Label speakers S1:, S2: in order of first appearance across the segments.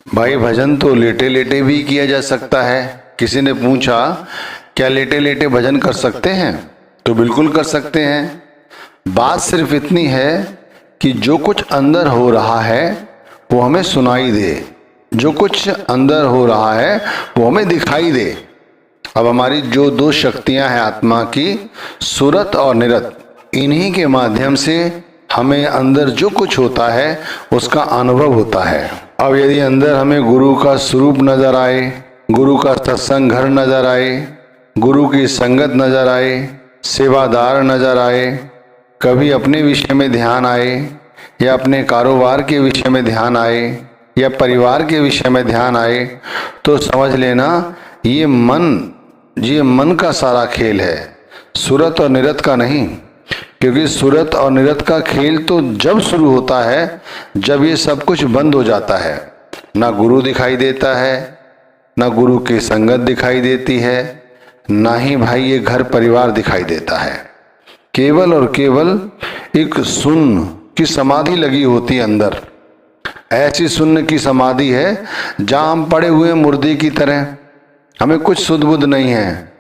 S1: भाई भजन तो लेटे लेटे भी किया जा सकता है। किसी ने पूछा क्या लेटे लेटे भजन कर सकते हैं? तो बिल्कुल कर सकते हैं। बात सिर्फ इतनी है कि जो कुछ अंदर हो रहा है वो हमें सुनाई दे, जो कुछ अंदर हो रहा है वो हमें दिखाई दे। अब हमारी जो दो शक्तियां हैं आत्मा की, सुरत और निरत, इन्हीं के माध्यम से हमें अंदर जो कुछ होता है उसका अनुभव होता है। अब यदि अंदर हमें गुरु का स्वरूप नजर आए, गुरु का सत्संग घर नजर आए, गुरु की संगत नजर आए, सेवादार नजर आए, कभी अपने विषय में ध्यान आए या अपने कारोबार के विषय में ध्यान आए या परिवार के विषय में ध्यान आए, तो समझ लेना ये मन का सारा खेल है, सुरत और निरत का नहीं। क्योंकि सुरत और निरत का खेल तो जब शुरू होता है जब ये सब कुछ बंद हो जाता है। ना गुरु दिखाई देता है, ना गुरु की संगत दिखाई देती है, ना ही भाई ये घर परिवार दिखाई देता है। केवल और केवल एक शून्य की समाधि लगी होती है अंदर। ऐसी शून्य की समाधि है जहां हम पड़े हुए मुर्दे की तरह, हमें कुछ सुध बुध नहीं है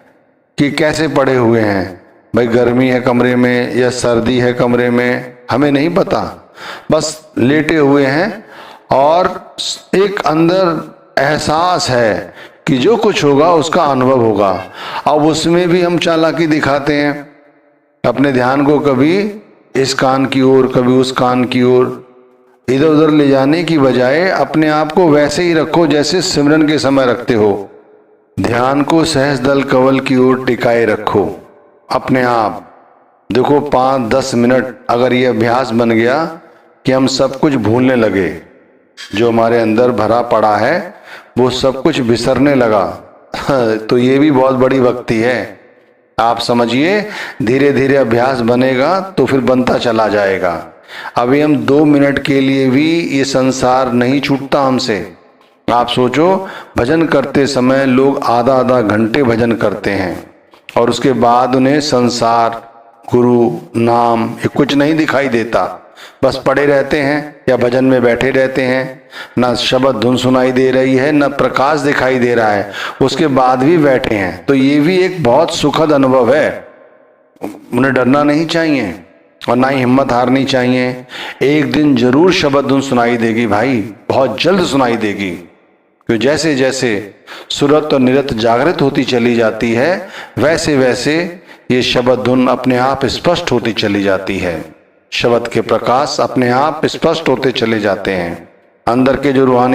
S1: कि कैसे पड़े हुए हैं। भाई गर्मी है कमरे में या सर्दी है कमरे में, हमें नहीं पता, बस लेटे हुए हैं और एक अंदर एहसास है कि जो कुछ होगा उसका अनुभव होगा। अब उसमें भी हम चालाकी दिखाते हैं, अपने ध्यान को कभी इस कान की ओर कभी उस कान की ओर इधर उधर ले जाने की बजाय अपने आप को वैसे ही रखो जैसे सिमरन के समय रखते हो। ध्यान को सहज दल कवल की ओर टिकाए रखो। अपने आप देखो 5-10 मिनट अगर ये अभ्यास बन गया कि हम सब कुछ भूलने लगे, जो हमारे अंदर भरा पड़ा है वो सब कुछ बिसरने लगा तो ये भी बहुत बड़ी भक्ति है। आप समझिए, धीरे धीरे अभ्यास बनेगा तो फिर बनता चला जाएगा। अभी हम 2 मिनट के लिए भी ये संसार नहीं छूटता हमसे। आप सोचो, भजन करते समय लोग आधा आधा घंटे भजन करते हैं और उसके बाद उन्हें संसार, गुरु, नाम ये कुछ नहीं दिखाई देता, बस पड़े रहते हैं या भजन में बैठे रहते हैं। ना शब्द धुन सुनाई दे रही है, ना प्रकाश दिखाई दे रहा है, उसके बाद भी बैठे हैं। तो ये भी एक बहुत सुखद अनुभव है। उन्हें डरना नहीं चाहिए और ना ही हिम्मत हारनी चाहिए। एक दिन जरूर शब्द धुन सुनाई देगी भाई, बहुत जल्द सुनाई देगी। क्यों, जैसे जैसे सुरत और निरत जागृत होती चली जाती है वैसे वैसे ये शब्द धुन अपने आप स्पष्ट होती चली जाती है। शब्द के प्रकाश अपने आप स्पष्ट होते चले जाते हैं। अंदर के जो रूहानी